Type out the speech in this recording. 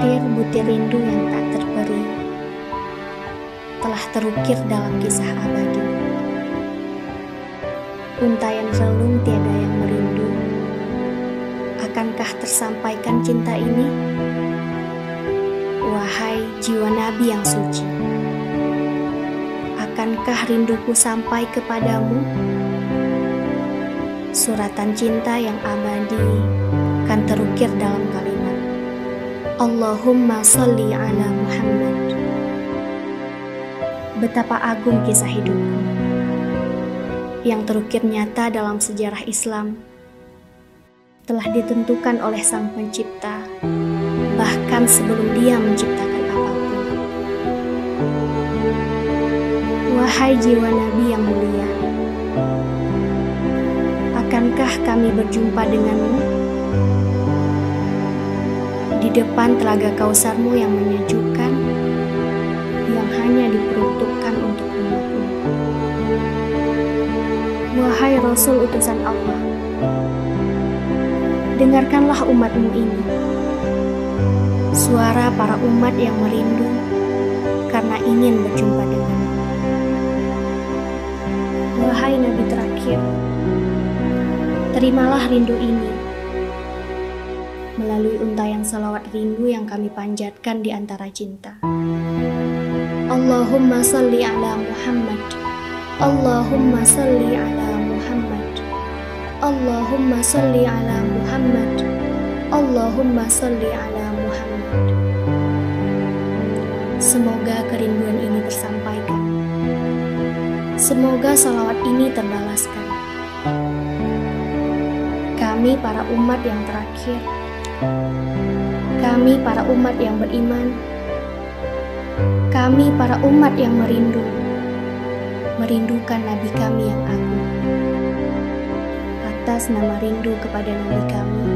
terakhir butir rindu yang tak terperi telah terukir dalam kisah abadi. Untayan relung tiada yang merindu. Akankah tersampaikan cinta ini? Wahai jiwa Nabi yang suci, akankah rinduku sampai kepadamu? Suratan cinta yang abadi kan terukir dalam kalimat Allahumma sholli ala Muhammad. Betapa agung kisah hidupku yang terukir nyata dalam sejarah Islam, telah ditentukan oleh Sang Pencipta bahkan sebelum Dia menciptakan apapun. Wahai jiwa Nabi yang mulia, akankah kami berjumpa denganmu di depan telaga Kausarmu yang menyejukkan, yang hanya diperuntukkan untuk umatmu? Wahai Rasul utusan Allah, dengarkanlah umatmu ini, suara para umat yang merindu karena ingin berjumpa denganmu. Wahai Nabi terakhir, terimalah rindu ini melalui untayan salawat rindu yang kami panjatkan di antara cinta. Allahumma sholli ala Muhammad, Allahumma sholli ala Muhammad, Allahumma sholli ala Muhammad, Allahumma sholli ala Muhammad. Semoga kerinduan ini tersampaikan. Semoga salawat ini terbalaskan. Kami para umat yang terakhir, kami para umat yang beriman, kami para umat yang merindukan Nabi kami yang agung. Atas nama rindu kepada Nabi kami,